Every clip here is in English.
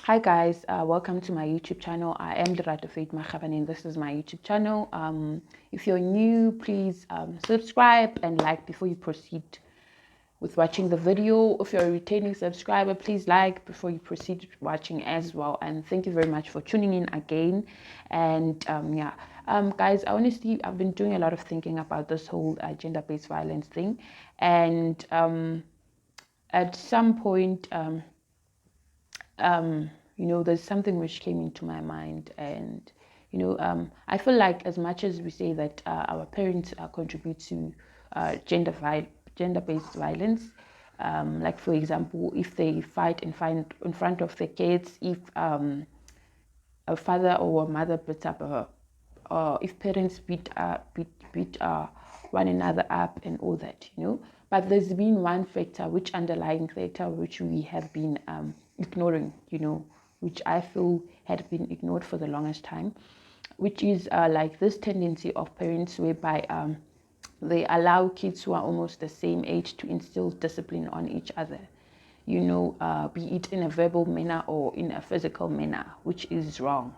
Hi guys, welcome to my YouTube channel. I am Lerato Faith Makhabane and this is my YouTube channel. If you're new, please subscribe and like before you proceed with watching the video. If you're a returning subscriber, please like before you proceed watching as well. And thank you very much for tuning in again. And guys, honestly, I've been doing a lot of thinking about this whole gender-based violence thing. And at some point, there's something which came into my mind, and I feel like as much as we say that our parents contribute to gender-based violence, like for example, if they fight in front of the kids, if a father or a mother puts up or if parents beat one another up and all that, But there's been one factor, which underlying factor, which we have been ignoring, which I feel had been ignored for the longest time, which is like this tendency of parents whereby they allow kids who are almost the same age to instill discipline on each other, be it in a verbal manner or in a physical manner, which is wrong,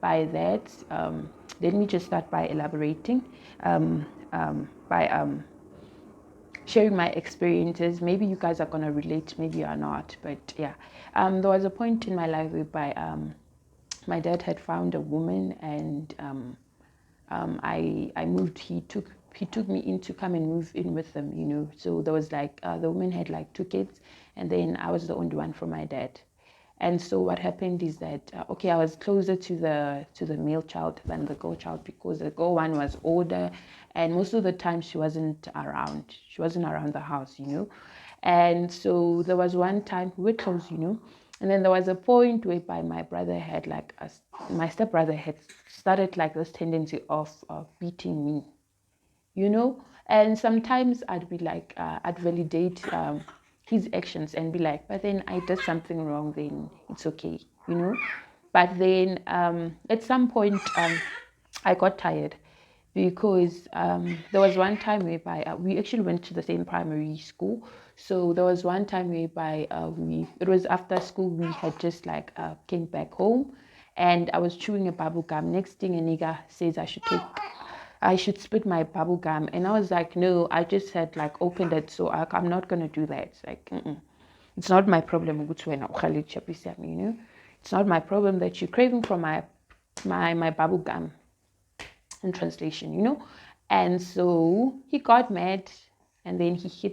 By that, let me just start by elaborating, by sharing my experiences. Maybe you guys are going to relate, maybe you are not, but yeah. There was a point in my life whereby my dad had found a woman, and I moved. He took me in to come and move in with them, So there was like the woman had like 2 kids, and then I was the only one from my dad. And so what happened is that I was closer to the male child than the girl child, because the girl one was older, and most of the time she wasn't around. She wasn't around the house, And so there was one time we were close, and then there was a point whereby my stepbrother had started like this tendency of beating me, And sometimes I'd be like, I'd validate his actions and be like, but then I did something wrong, then it's okay, But then at some point, I got tired, because there was one time whereby we actually went to the same primary school. So there was one time whereby it was after school, we had just like came back home, and I was chewing a bubble gum. Next thing, a nigga says I should spit my bubble gum, and I was like, no, I just had like opened it, so I'm not gonna do that. It's like, it's not my problem. It's not my problem that you're craving for my bubble gum. In translation, And so he got mad, and then he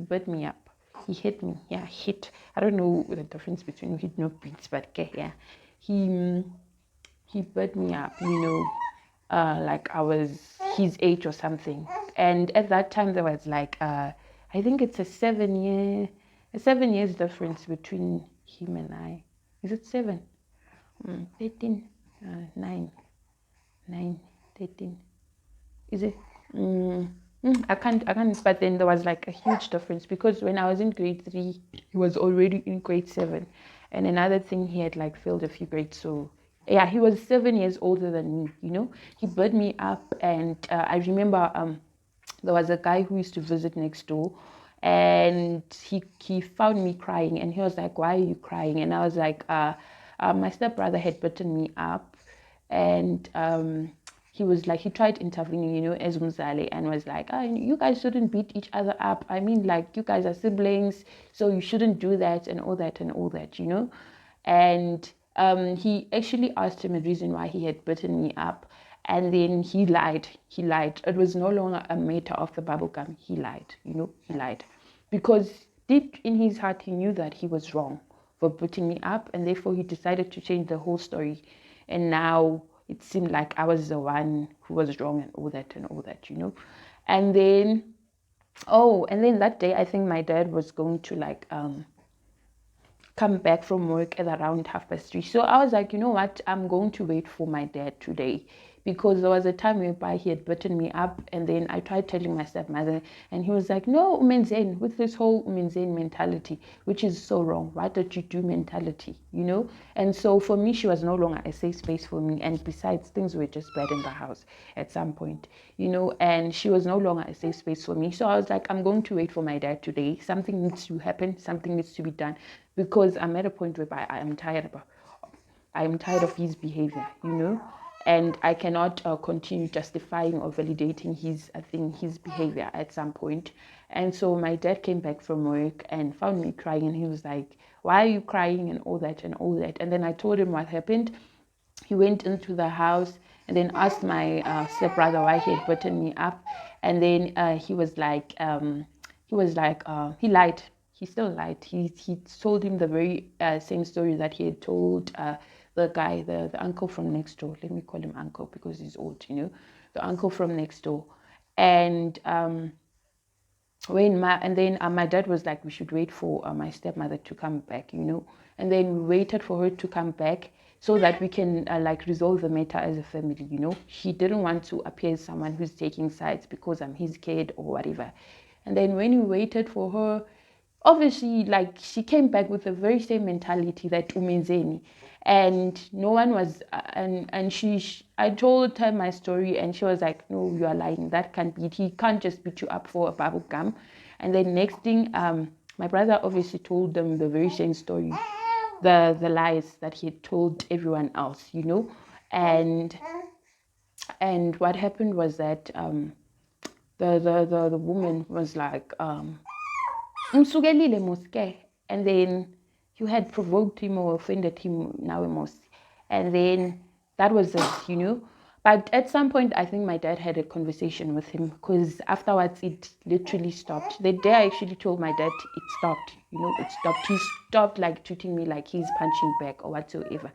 beat me up. He hit me. Yeah, hit. I don't know the difference between hit no beats, but okay, yeah. He beat me up, like I was his age or something. And at that time there was like I think it's a 7 years difference between him and I. Is it 7? 13, 9, 13. Is it? I can't. But then there was like a huge difference, because when I was in grade 3, he was already in grade 7, and another thing, he had like failed a few grades. So yeah, he was 7 years older than me. He beat me up, and I remember there was a guy who used to visit next door, and he found me crying, and he was like, "Why are you crying?" And I was like, "My stepbrother had beaten me up," and he was like, he tried intervening, as Mzali, and was like, you guys shouldn't beat each other up. I mean, like, you guys are siblings, so you shouldn't do that and all that, And he actually asked him a reason why he had beaten me up. And then he lied. It was no longer a matter of the bubblegum. He lied, he lied. Because deep in his heart, he knew that he was wrong for putting me up. And therefore, he decided to change the whole story. And now it seemed like I was the one who was wrong and all that, And then, that day, I think my dad was going to like come back from work at around 3:30. So I was like, you know what? I'm going to wait for my dad today, because there was a time whereby he had beaten me up, and then I tried telling my stepmother, and he was like, no, Umenzen, with this whole Umenzen mentality, which is so wrong. Why don't you do mentality, And so for me, she was no longer a safe space for me, and besides, things were just bad in the house at some point, and she was no longer a safe space for me. So I was like, I'm going to wait for my dad today. Something needs to happen. Something needs to be done. because I'm at a point where I am tired of his behavior, and I cannot continue justifying or validating his behavior at some point. And so my dad came back from work and found me crying, and he was like, "Why are you crying?" and all that and all that. And then I told him what happened. He went into the house and then asked my stepbrother why he had beaten me up, and then he lied. He still lied. He told him the very same story that he had told the guy, the uncle from next door. Let me call him uncle because he's old, the uncle from next door. And my dad was like, we should wait for my stepmother to come back, and then we waited for her to come back so that we can resolve the matter as a family. He didn't want to appear as someone who's taking sides because I'm his kid or whatever. And then when we waited for her, obviously, she came back with the very same mentality that umenzeni, and no one was I told her my story, and she was like, "No, you are lying. That can't be it. He can't just beat you up for a bubble gum." And then next thing, my brother obviously told them the very same story, the lies that he had told everyone else, and what happened was that the woman was like, "Msugelile moske," and then you had provoked him or offended him now mos, and then that was it. But at some point, I think my dad had a conversation with him, because afterwards it literally stopped. The day I actually told my dad, it stopped. It stopped. He stopped treating me like he's punching back or whatsoever.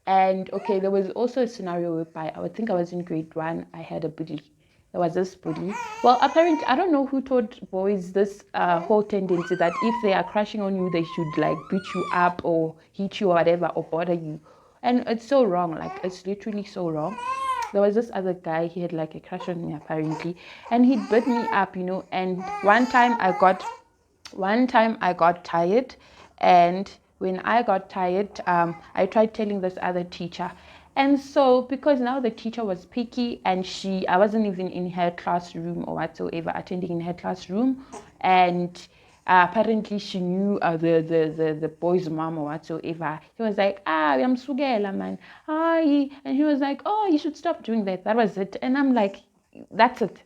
And okay, there was also a scenario whereby I think I was in grade 1. I had a bully. There was this bully. Well, apparently, I don't know who taught boys this whole tendency that if they are crushing on you, they should beat you up or hit you or whatever or bother you. And it's so wrong. It's literally so wrong. There was this other guy. He had a crush on me apparently, and he beat me up. And one time I got tired, and when I got tired, I tried telling this other teacher. And so, because now the teacher was picky, and I wasn't even in her classroom or whatsoever, attending in her classroom, and apparently she knew the boy's mom or whatsoever. He was like, I'm sugela, man. And he was like, oh, you should stop doing that. That was it. And I'm like, that's it.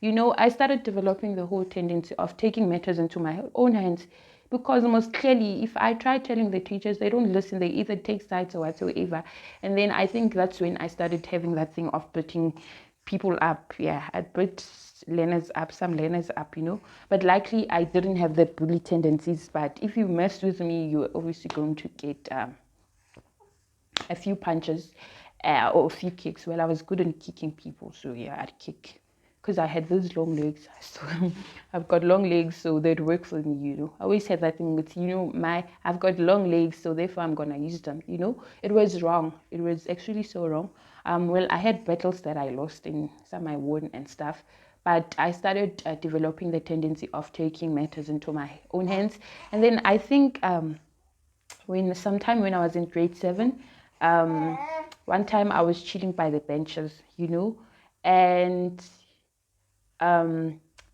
I started developing the whole tendency of taking matters into my own hands, because most clearly, if I try telling the teachers, they don't listen. They either take sides or whatsoever. And then I think that's when I started having that thing of beating people up. Yeah, I beat some learners up, But likely I didn't have the bully tendencies. But if you mess with me, you're obviously going to get a few punches or a few kicks. Well, I was good in kicking people, so yeah, I'd kick. Because I had those long legs. So I've got long legs, so they'd work for me, I always had that thing with, I've got long legs, so therefore I'm going to use them, It was wrong. It was actually so wrong. Well, I had battles that I lost and some I won and stuff. But I started developing the tendency of taking matters into my own hands. And then I think sometime when I was in grade 7, one time I was chilling by the benches, and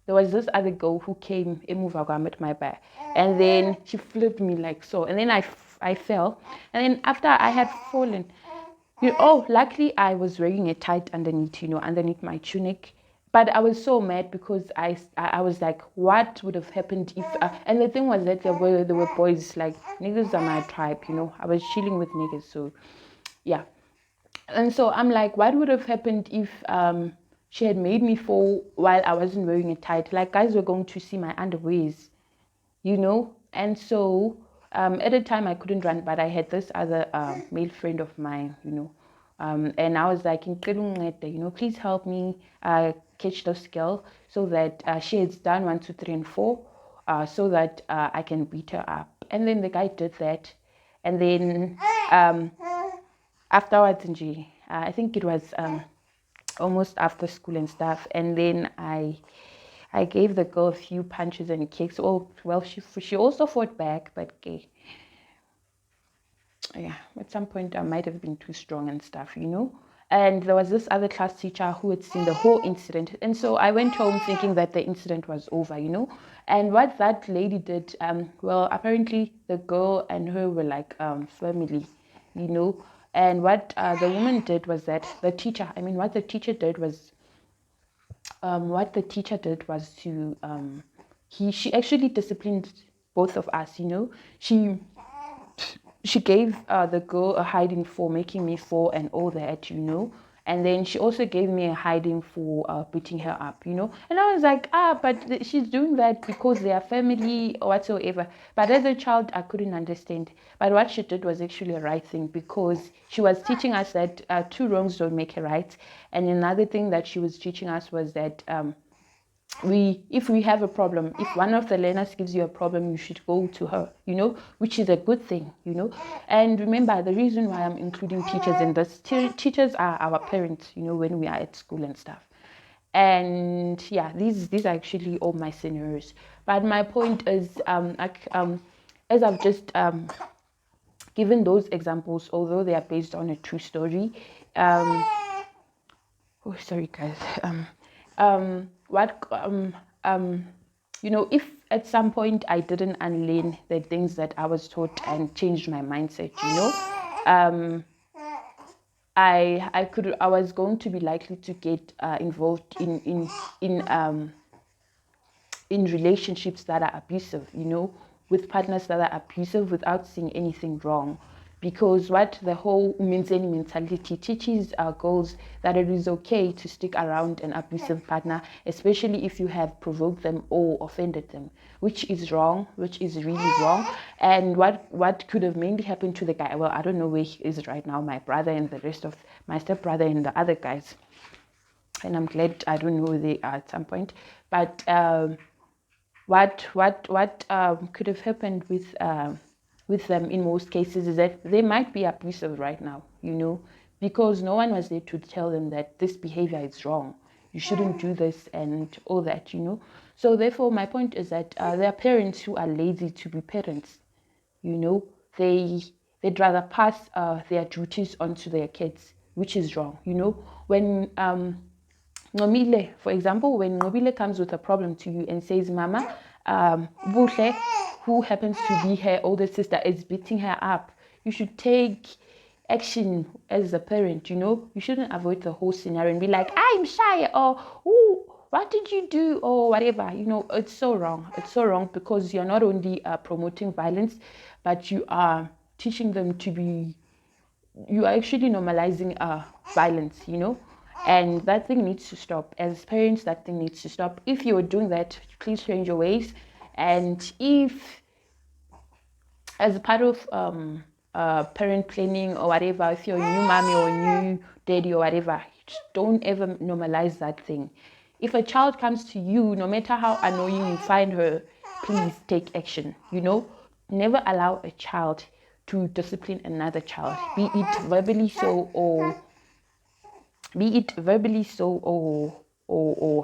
there was this other girl who came at my back, and then she flipped me like so, and then I fell, and then after I had fallen, luckily I was wearing a tight underneath my tunic. But I was so mad because I was like, what would have happened if and the thing was that there were boys, niggas are my tribe, I was chilling with niggas, so yeah. And so I'm like, what would have happened if she had made me fall while I wasn't wearing it tight? Guys were going to see my underwears, And so at the time I couldn't run, but I had this other male friend of mine, and I was like, please help me catch this girl so that she has done 1, 2, 3, and 4, so that I can beat her up. And then the guy did that, and then afterwards, I think it was almost after school and stuff, and then I gave the girl a few punches and kicks. Oh, well, she also fought back, but yeah, at some point I might have been too strong and stuff, And there was this other class teacher who had seen the whole incident. And so I went home thinking that the incident was over, And what that lady did, well, apparently the girl and her were like family, you know. And what the woman did was that what the teacher did was, to, she actually disciplined both of us, She gave the girl a hiding for making me fall and all that. And then she also gave me a hiding for beating her up. And I was like, but she's doing that because they are family or whatsoever. But as a child, I couldn't understand. But what she did was actually a right thing, because she was teaching us that two wrongs don't make a right. And another thing that she was teaching us was that if we have a problem, if one of the learners gives you a problem, you should go to her, which is a good thing. And remember, the reason why I'm including teachers in this, teachers are our parents, when we are at school and stuff. And yeah, these are actually all my scenarios. But my point is, as I've just given those examples, although they are based on a true story, oh, sorry guys. If at some point I didn't unlearn the things that I was taught and changed my mindset, I was going to be likely to get involved in relationships that are abusive, with partners that are abusive without seeing anything wrong. Because what the whole umenzeni mentality teaches our girls, that it is okay to stick around an abusive partner, especially if you have provoked them or offended them, which is wrong, which is really wrong. And what could have mainly happened to the guy, well, I don't know where he is right now, my brother and the rest of my stepbrother and the other guys. And I'm glad I don't know where they are at some point. But what could have happened with them in most cases is that they might be abusive right now, because no one was there to tell them that this behavior is wrong. You shouldn't do this and all that, So therefore, my point is that there are parents who are lazy to be parents, They'd rather pass their duties onto their kids, which is wrong, When Nobile, for example, when Nobile comes with a problem to you and says, Mama, Buhle, who happens to be her older sister, is beating her up, you should take action as a parent, You shouldn't avoid the whole scenario and be like, I'm shy, or, ooh, what did you do, or whatever. It's so wrong. It's so wrong, because you're not only promoting violence, but you are teaching them you are actually normalizing violence, And that thing needs to stop. As parents, that thing needs to stop. If you're doing that, please change your ways. And if, as a part of parent planning or whatever, if you're a new mommy or a new daddy or whatever, don't ever normalize that thing. If a child comes to you, no matter how annoying you find her, please take action, Never allow a child to discipline another child, be it verbally so or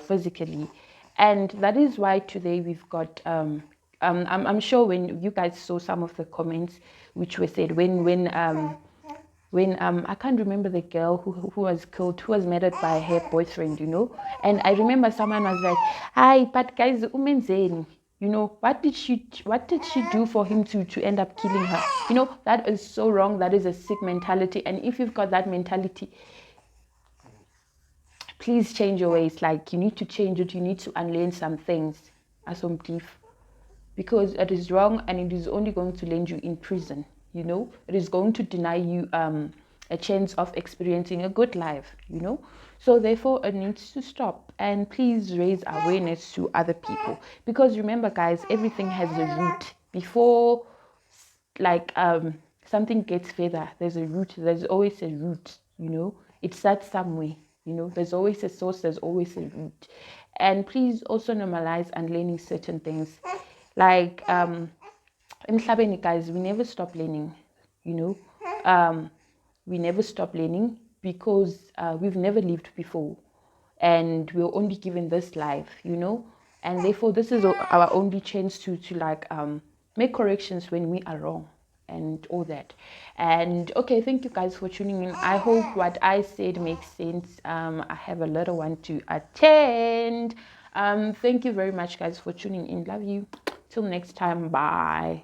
physically. And that is why today we've got I'm sure when you guys saw some of the comments which were said when I can't remember the girl who was killed, who was murdered by her boyfriend, And I remember someone was like, hi, but guys, umenzeni, what did she do for him to end up killing her? That is so wrong. That is a sick mentality. And if you've got that mentality, please change your ways. Like, you need to change it. You need to unlearn some things as some belief, because it is wrong, and it is only going to land you in prison. It is going to deny you a chance of experiencing a good life. So therefore, it needs to stop. And please raise awareness to other people, because remember, guys, everything has a root. Before something gets further, there's a root. There's always a root. It starts somewhere. There's always a source, there's always a root. And please also normalize and learning certain things. Like emhlabeni, guys, we never stop learning, we never stop learning, because we've never lived before, and we're only given this life, and therefore this is our only chance to make corrections when we are wrong, and all that. And okay, thank you guys for tuning in. I hope what I said makes sense. I have a little one to attend. Thank you very much, guys, for tuning in. Love you. Till next time. Bye.